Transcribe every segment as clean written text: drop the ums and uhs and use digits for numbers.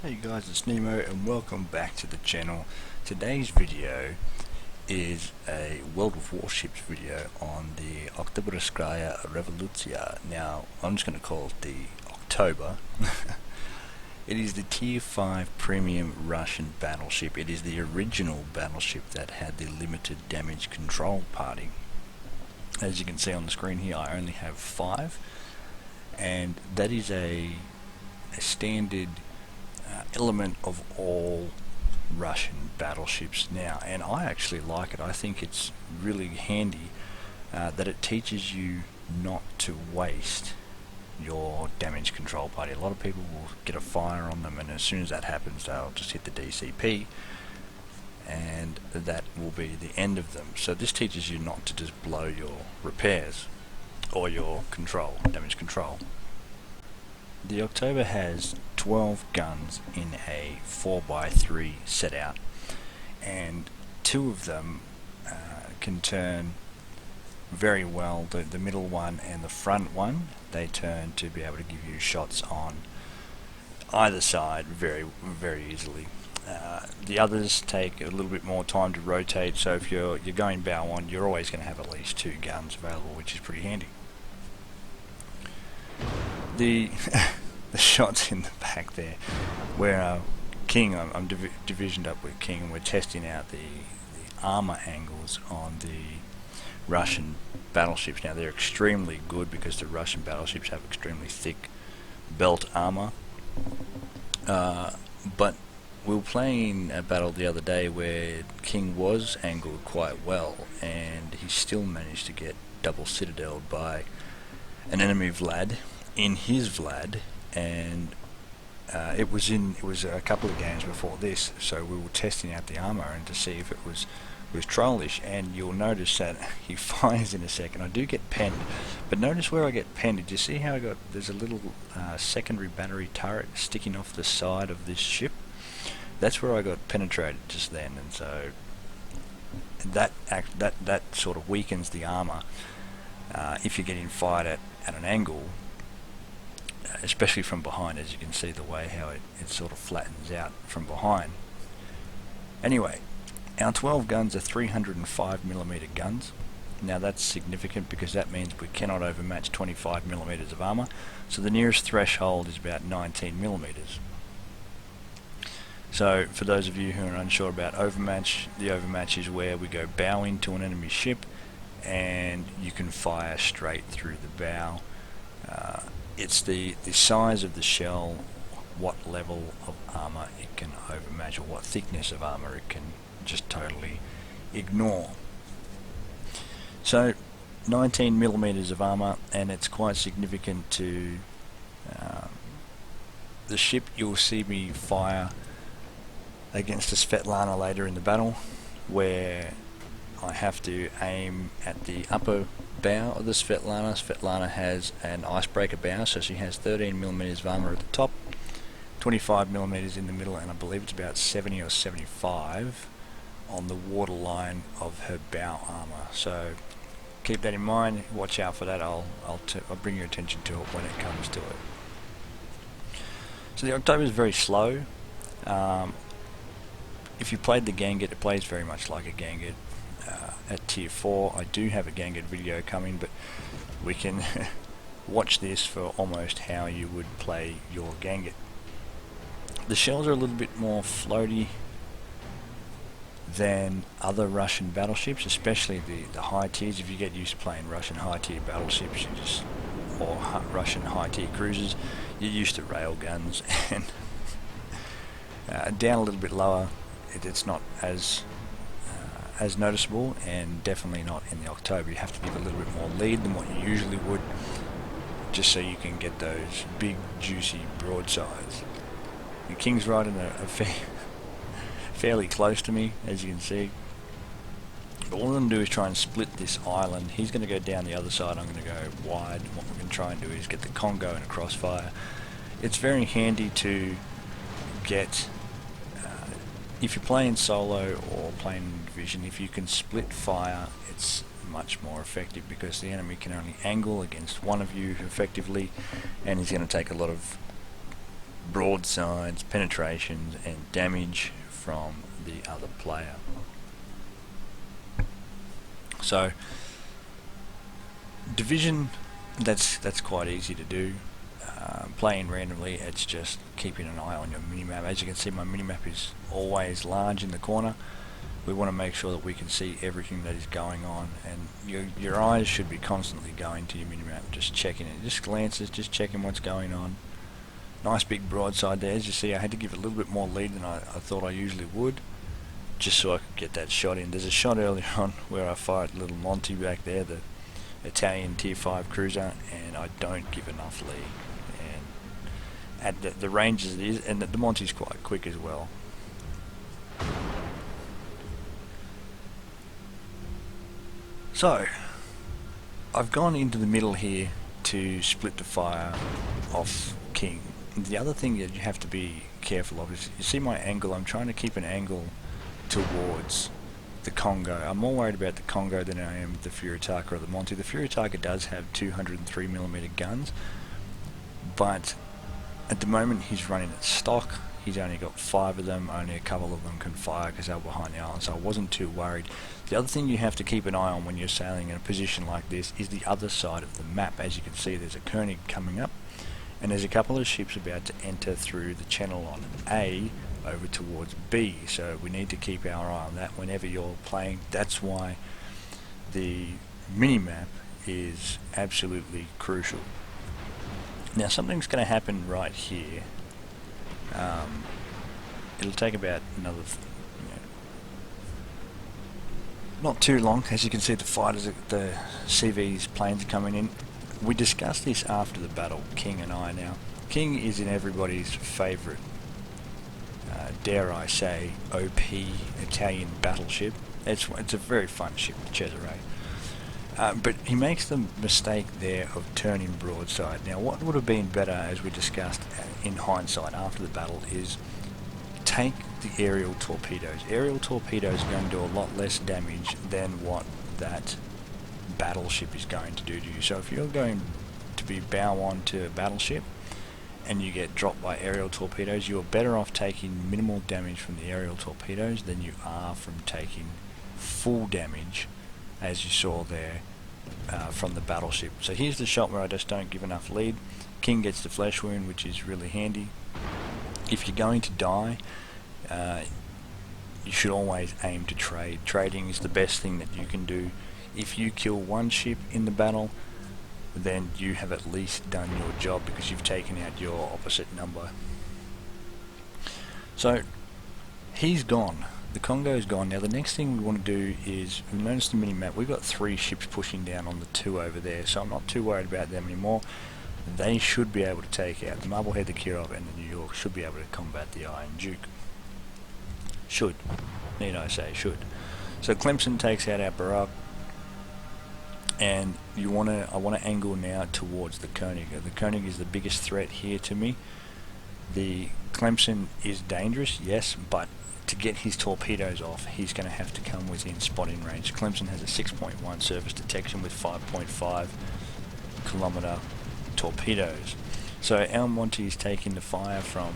Hey guys, it's Nemo and welcome back to the channel. Today's video is a World of Warships video on the Oktyabrskaya Revolutsiya. Now, I'm just going to call it the October. It is the Tier 5 premium Russian battleship. It is the original battleship that had the limited damage control party. As you can see on the screen here, I only have 5, and that is a standard element of all Russian battleships now, and I actually like it. I think it's really handy that it teaches you not to waste your damage control party. A lot of people will get a fire on them, and as soon as that happens they'll just hit the DCP and that will be the end of them. So this teaches you not to just blow your repairs or your damage control. The October has 12 guns in a 4x3 set out, and 2 of them can turn very well. The middle one and the front one, they turn to be able to give you shots on either side very easily. The others take a little bit more time to rotate, so if you're going bow on, you're always going to have at least 2 guns available, which is pretty handy. The shots in the back there, where King, I'm divisioned up with King, and we're testing out the armor angles on the Russian battleships. Now they're extremely good because the Russian battleships have extremely thick belt armor, but we were playing a battle the other day where King was angled quite well, and he still managed to get double citadeled by an enemy Vlad in his Vlad, and it was a couple of games before this, so we were testing out the armor and to see if it was trollish. And you'll notice that he fires in a second. I do get penned, but notice where I get penned. Did you see how there's a little secondary battery turret sticking off the side of this ship? That's where I got penetrated just then, and so that sort of weakens the armor if you're getting fired at an angle, especially from behind. As you can see the way how it sort of flattens out from behind. Anyway, our 12 guns are 305mm guns. Now that's significant because that means we cannot overmatch 25mm of armor, so the nearest threshold is about 19mm. So for those of you who are unsure about overmatch, the overmatch is where we go bow into an enemy ship and you can fire straight through the bow. It's the size of the shell, what level of armor it can overmatch, or what thickness of armor it can just totally ignore. So 19mm of armor, and it's quite significant to the ship. You'll see me fire against a Svetlana later in the battle, where I have to aim at the upper bow of the Svetlana. Svetlana has an icebreaker bow, so she has 13mm of armor at the top, 25mm in the middle, and I believe it's about 70 or 75 on the waterline of her bow armor. So keep that in mind, watch out for that. I'll bring your attention to it when it comes to it. So the October is very slow. If you played the Gangut, it plays very much like a Gangut at Tier 4. I do have a Gangut video coming, but we can watch this for almost how you would play your Gangut. The shells are a little bit more floaty than other Russian battleships, especially the high tiers. If you get used to playing Russian high tier battleships, or Russian high tier cruisers, you're used to rail guns, and down a little bit lower, it's not as noticeable, and definitely not in the October. You have to give a little bit more lead than what you usually would, just so you can get those big juicy broadsides. The King's riding fairly close to me, as you can see. But all I'm going to do is try and split this island. He's going to go down the other side, I'm going to go wide, and what we're going to try and do is get the Congo in a crossfire. It's very handy to get, if you're playing solo or playing in division, if you can split fire, it's much more effective because the enemy can only angle against one of you effectively, and he's going to take a lot of broadsides, penetrations, and damage from the other player. So division, that's quite easy to do. Playing randomly, it's just keeping an eye on your minimap. As you can see, my minimap is always large in the corner. We want to make sure that we can see everything that is going on, and your eyes should be constantly going to your minimap, just checking it, just glances, just checking what's going on. Nice big broadside there. As you see, I had to give it a little bit more lead than I thought I usually would, just so I could get that shot in. There's a shot earlier on where I fired little Monty back there, the Italian tier 5 cruiser, and I don't give enough lead. And at the range as it is, and the Monty's quite quick as well. So I've gone into the middle here to split the fire off King. The other thing that you have to be careful of is, you see my angle, I'm trying to keep an angle towards the Congo. I'm more worried about the Congo than I am the Furitaka or the Monty. The Furitaka does have 203mm guns, but at the moment he's running at stock. He's only got 5 of them, only a couple of them can fire because they're behind the island, so I wasn't too worried. The other thing you have to keep an eye on when you're sailing in a position like this is the other side of the map. As you can see, there's a Koenig coming up, and there's a couple of ships about to enter through the channel on A over towards B, so we need to keep our eye on that whenever you're playing. That's why the minimap is absolutely crucial. Now something's going to happen right here. It'll take about another, not too long. As you can see, the fighters, the CV's planes are coming in. We discussed this after the battle, King and I. Now, King is in everybody's favourite, dare I say, OP Italian battleship. It's a very fun ship, Cesare. But he makes the mistake there of turning broadside. Now what would have been better, as we discussed in hindsight after the battle, is take the aerial torpedoes. Aerial torpedoes are going to do a lot less damage than what that battleship is going to do to you. So if you're going to be bow on to a battleship and you get dropped by aerial torpedoes, you're better off taking minimal damage from the aerial torpedoes than you are from taking full damage, as you saw there, from the battleship. So here's the shot where I just don't give enough lead. King gets the flesh wound, which is really handy. If you're going to die, you should always aim to trade. Trading is the best thing that you can do. If you kill one ship in the battle, then you have at least done your job because you've taken out your opposite number. So he's gone. The Congo's gone. Now the next thing we want to do is, we noticed the mini-map, we've got 3 ships pushing down on the 2 over there, so I'm not too worried about them anymore. They should be able to take out the Marblehead, the Kirov, and the New York should be able to combat the Iron Duke. Should. Need I say should. So Clemson takes out our Barak, and I want to angle now towards the Koenig. The Koenig is the biggest threat here to me. The Clemson is dangerous, yes, but to get his torpedoes off, he's going to have to come within spotting range. Clemson has a 6.1 surface detection with 5.5 kilometer torpedoes. So our Monty is taking the fire from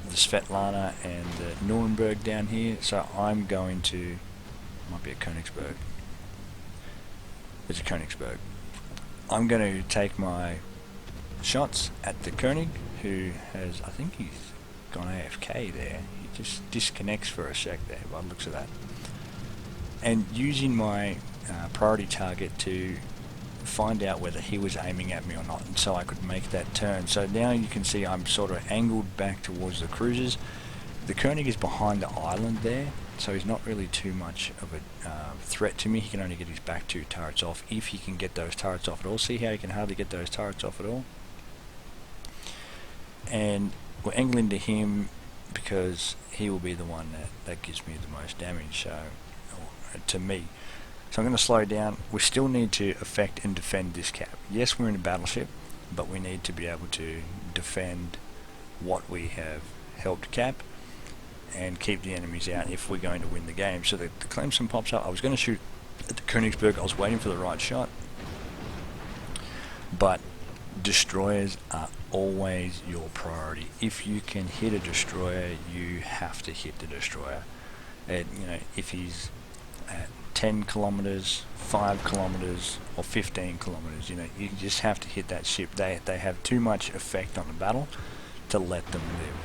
the Svetlana and the Nuremberg down here, so I'm going to, might be a Königsberg. It's a Königsberg. I'm going to take my shots at the Koenig, who has, I think he's gone AFK there. He just disconnects for a sec there by the looks of that. And using my priority target to find out whether he was aiming at me or not, and so I could make that turn. So now you can see I'm sort of angled back towards the cruisers. The Koenig is behind the island there, so he's not really too much of a threat to me. He can only get his back 2 turrets off, if he can get those turrets off at all. See how he can hardly get those turrets off at all? And we're angling to him because he will be the one that gives me the most damage, so, to me. So I'm going to slow down. We still need to affect and defend this cap. Yes, we're in a battleship, but we need to be able to defend what we have helped cap and keep the enemies out if we're going to win the game. So the Clemson pops up. I was going to shoot at the Königsberg. I was waiting for the right shot, but destroyers are always your priority. If you can hit a destroyer, you have to hit the destroyer. And if he's at 10 kilometers, 5 kilometers, or 15 kilometers, you just have to hit that ship. They have too much effect on the battle to let them live.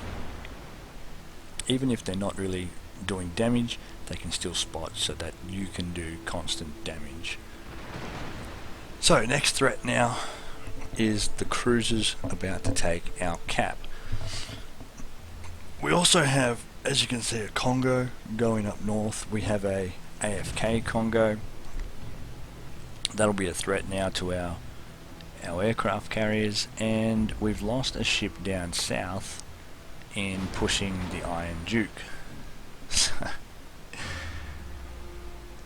Even if they're not really doing damage, they can still spot so that you can do constant damage. So next threat now is the cruisers about to take our cap. We also have, as you can see, a Congo going up north. We have a AFK Congo. That'll be a threat now to our aircraft carriers, and we've lost a ship down south in pushing the Iron Duke.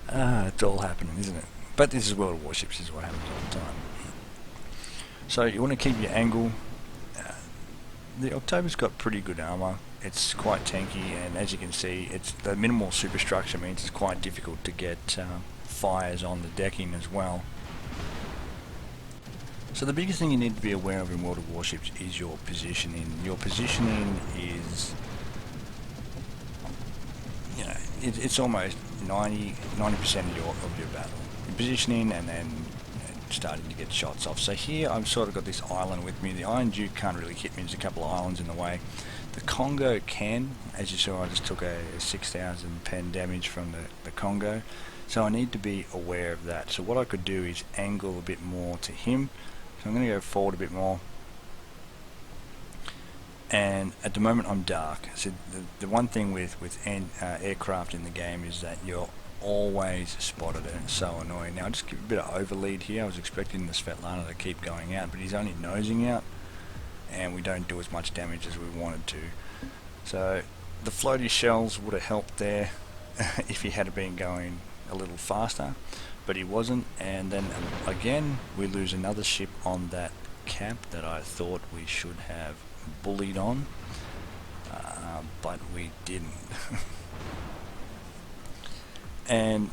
It's all happening, isn't it? But this is World of Warships, this is what happens all the time. So you want to keep your angle. The Oktyabr's got pretty good armor. It's quite tanky, and as you can see, it's the minimal superstructure means it's quite difficult to get fires on the decking as well. So the biggest thing you need to be aware of in World of Warships is your positioning. Your positioning is, it's almost 90% of your battle. Your positioning and then starting to get shots off. So here I've sort of got this island with me. The Iron Duke can't really hit me, there's a couple of islands in the way. The Congo can. As you saw, I just took a 6,000 pen damage from the Congo. So I need to be aware of that. So what I could do is angle a bit more to him. So I'm going to go forward a bit more. And at the moment I'm dark. So the one thing with aircraft in the game is that you're always spotted, and it's so annoying. Now I'll just give a bit of overlead here. I was expecting the Svetlana to keep going out, but he's only nosing out, and we don't do as much damage as we wanted to. So the floaty shells would have helped there if he had been going a little faster, but he wasn't. And then again we lose another ship on that cap that I thought we should have bullied on, but we didn't. And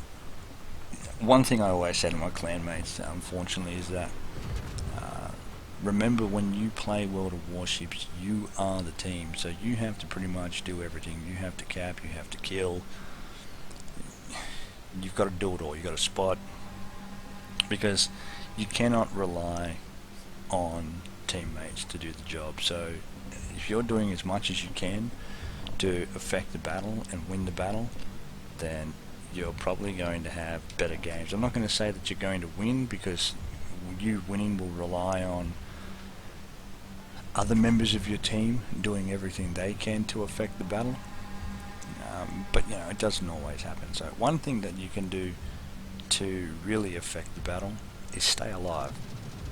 one thing I always say to my clanmates, unfortunately, is that remember, when you play World of Warships, you are the team, so you have to pretty much do everything. You have to cap, you have to kill, you've got to do it all. You've got to spot, because you cannot rely on teammates to do the job. So if you're doing as much as you can to affect the battle and win the battle, then you're probably going to have better games. I'm not going to say that you're going to win, because you winning will rely on other members of your team doing everything they can to affect the battle. But it doesn't always happen. So one thing that you can do to really affect the battle is stay alive.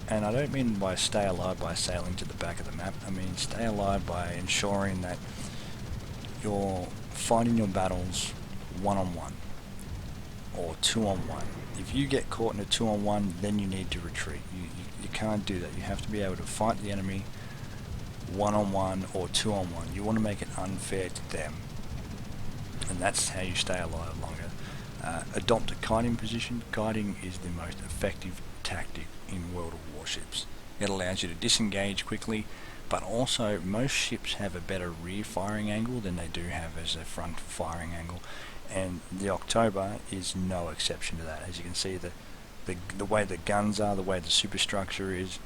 And I don't mean by stay alive by sailing to the back of the map. I mean stay alive by ensuring that you're fighting your battles one-on-one or two-on-one. If you get caught in a two-on-one, then you need to retreat. You can't do that. You have to be able to fight the enemy one-on-one or two-on-one. You want to make it unfair to them, and that's how you stay alive longer. Adopt a kiting position. Kiting is the most effective tactic in World of Warships. It allows you to disengage quickly, but also most ships have a better rear firing angle than they do have as a front firing angle, and the Oktyabrskaya is no exception to that. As you can see, the way the guns are, the way the superstructure is,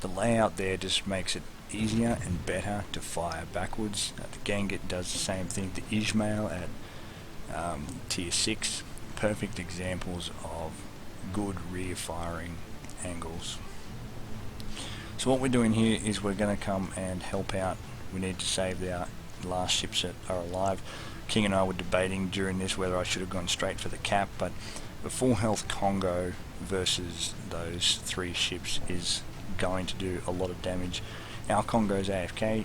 the layout there just makes it easier and better to fire backwards. The Gangut does the same thing. The Ismail at tier 6, perfect examples of good rear firing angles. So what we're doing here is we're going to come and help out. We need to save our last ships that are alive. King and I were debating during this whether I should have gone straight for the cap, but the full health Congo versus those 3 ships is going to do a lot of damage. Our Congo's AFK.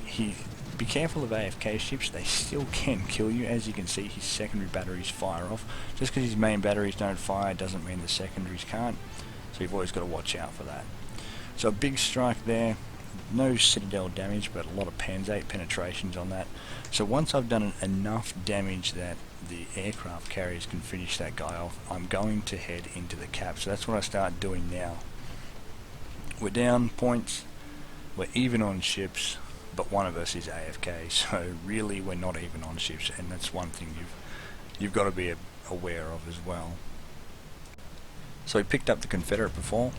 Be careful of AFK ships, they still can kill you. As you can see, his secondary batteries fire off. Just because his main batteries don't fire doesn't mean the secondaries can't, so you've always got to watch out for that. So a big strike there, no citadel damage, but a lot of Panzate penetrations on that. So once I've done enough damage that the aircraft carriers can finish that guy off, I'm going to head into the cap. So that's what I start doing now. We're down points. we're even on ships, but one of us is AFK, so really we're not even on ships, and that's one thing you've got to be aware of as well. So we picked up the Confederate before.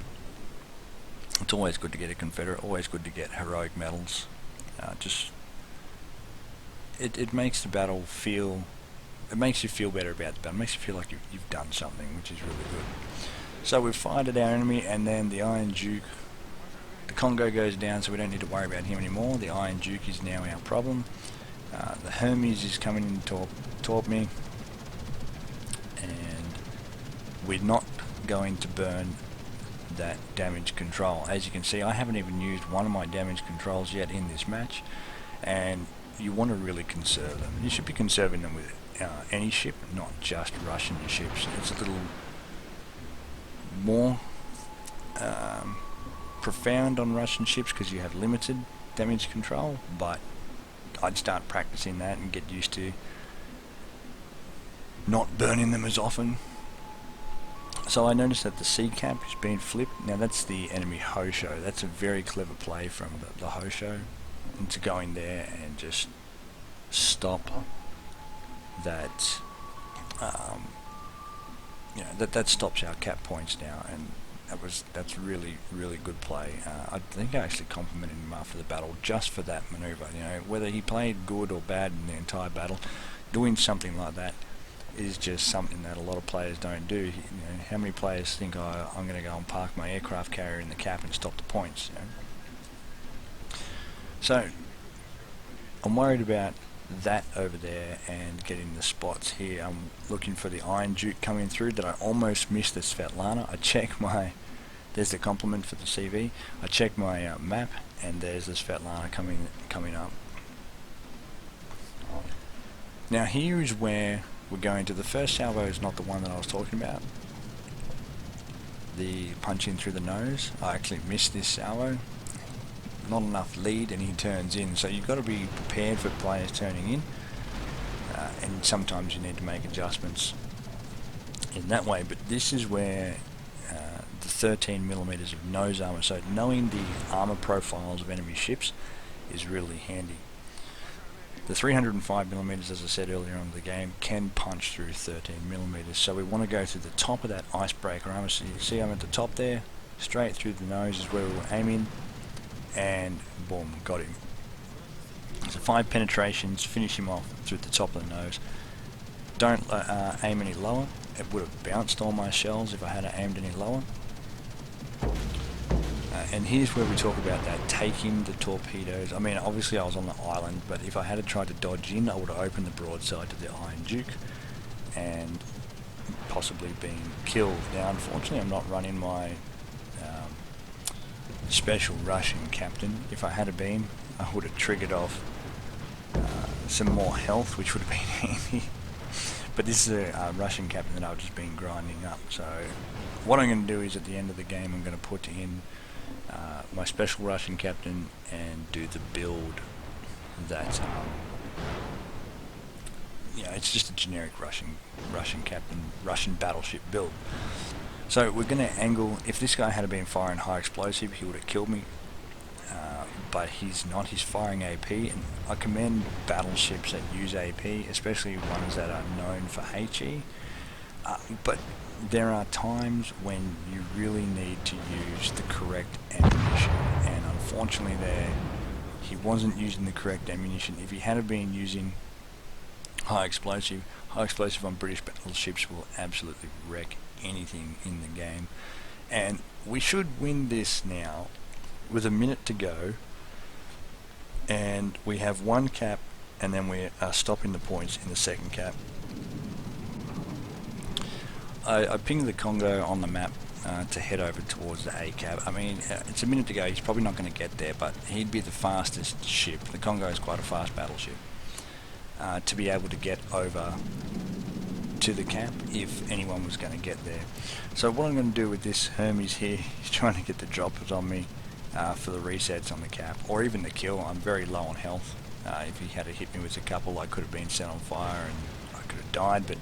It's always good to get a Confederate, always good to get heroic medals. It makes the battle feel, it makes you feel better about the battle, it makes you feel like you've done something, which is really good. So we've fired at our enemy, and then the Iron Duke, the Congo goes down, so we don't need to worry about him anymore. The Iron Duke is now our problem. The Hermes is coming in to torp me, and we're not going to burn that damage control. As you can see, I haven't even used one of my damage controls yet in this match, and you want to really conserve them. You should be conserving them with any ship, not just Russian ships. It's a little more profound on Russian ships because you have limited damage control, but I'd start practicing that and get used to not burning them as often. So I noticed that the sea cap has been flipped. Now that's the enemy Hosho. That's a very clever play from the Hosho, and to go in there and just stop that. That stops our cap points now, and that's really good play. I think I actually complimented him after the battle just for that maneuver. Whether he played good or bad in the entire battle, doing something like that is just something that a lot of players don't do. How many players think, oh, I'm going to go and park my aircraft carrier in the cap and stop the points? So I'm worried about that over there and getting the spots here. I'm looking for the Iron Duke coming through that I almost missed the Svetlana. I check my, there's the compliment for the CV. I check my map, and there's the Svetlana coming up. Now here is where we're going to. The first salvo is not the one that I was talking about. The punch in through the nose. I actually missed this salvo. Not enough lead, and he turns in. So you've got to be prepared for players turning in, and sometimes you need to make adjustments in that way. But this is where the 13mm of nose armor, so knowing the armor profiles of enemy ships is really handy. The 305mm, as I said earlier on in the game, can punch through 13mm, so we want to go through the top of that icebreaker armor. So you see I'm at the top there, straight through the nose is where we were aiming, and boom, got him. So 5 penetrations, finish him off through the top of the nose. Don't aim any lower. It would have bounced all my shells if I had aimed any lower. And here's where we talk about that, taking the torpedoes. I mean, obviously I was on the island, but if I had tried to dodge in, I would have opened the broadside to the Iron Duke and possibly been killed. Now, unfortunately, I'm not running my special Russian captain. If I had been, I would have triggered off some more health, which would have been handy. But this is a Russian captain that I've just been grinding up. So what I'm going to do is at the end of the game, I'm going to put in my special Russian captain and do the build that it's just a generic Russian captain, Russian battleship build. So we're going to angle. If this guy had been firing high explosive, he would have killed me, but he's not. He's firing AP, and I commend battleships that use AP, especially ones that are known for HE. But there are times when you really need to use the correct ammunition, and unfortunately he wasn't using the correct ammunition. If he had been using high explosive on British battleships will absolutely wreck anything in the game. And we should win this now with a minute to go, and we have one cap, and then we are stopping the points in the second cap. I pinged the Congo on the map to head over towards the A cap. I mean, it's a minute to go. He's probably not going to get there, but he'd be the fastest ship. The Congo is quite a fast battleship. To be able to get over to the cap if anyone was going to get there. So what I'm going to do with this Hermes here, he's trying to get the droppers on me for the resets on the cap, or even the kill. I'm very low on health. If he had hit me with a couple, I could have been set on fire and I could have died, but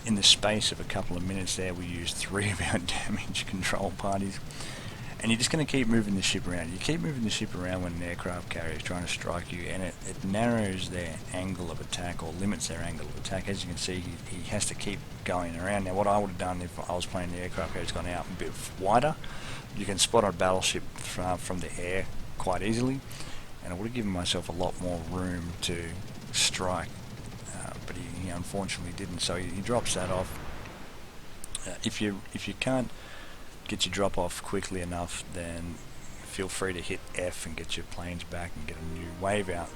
in the space of a couple of minutes there, we used 3 of our damage control parties, and you're just going to keep moving the ship around. You keep moving the ship around when an aircraft carrier is trying to strike you, and it narrows their angle of attack, or limits their angle of attack. As you can see, he has to keep going around. Now, what I would have done if I was playing the aircraft carrier, has gone out a bit wider. You can spot a battleship from the air quite easily, and I would have given myself a lot more room to strike, but he unfortunately didn't, so he drops that off. If you can't get your drop off quickly enough, then feel free to hit F and get your planes back and get a new wave out.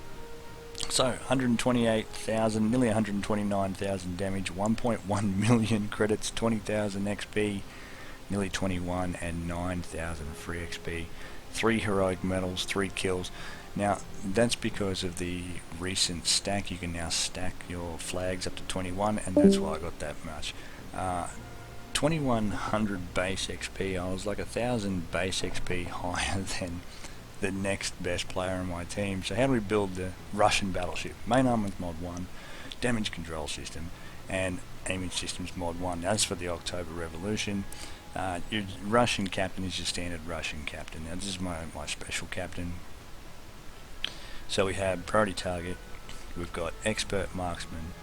So 128,000, nearly 129,000 damage, 1.1 million credits, 20,000 XP, nearly 21, and 9,000 free XP, 3 heroic medals, 3 kills. Now that's because of the recent stack. You can now stack your flags up to 21, and that's why I got that much. 2100 base XP. I was like 1,000 base XP higher than the next best player on my team. So how do we build the Russian battleship? Main armament mod 1, damage control system, and aiming systems mod 1. Now that's for the October Revolution. Your Russian captain is your standard Russian captain. Now this is my special captain. So we have priority target, we've got expert marksman.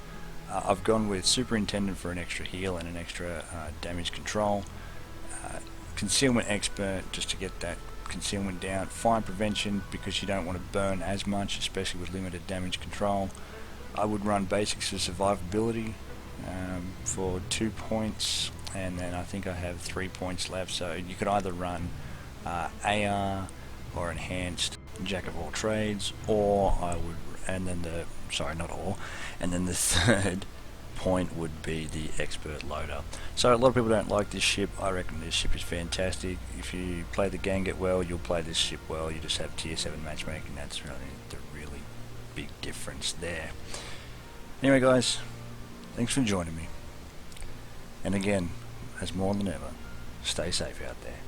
I've gone with superintendent for an extra heal and an extra damage control. Concealment expert, just to get that concealment down. Fire prevention, because you don't want to burn as much, especially with limited damage control. I would run basics for survivability for 2 points, and then I think I have 3 points left. So you could either run AR or enhanced jack of all trades, or I would, and then the not all, and then the third point would be the expert loader. So a lot of people don't like this ship. I reckon this ship is fantastic. If you play the Gangut well, you'll play this ship well. You just have tier 7 matchmaking. That's really the really big difference there. Anyway guys, thanks for joining me, and again, as more than ever, stay safe out there.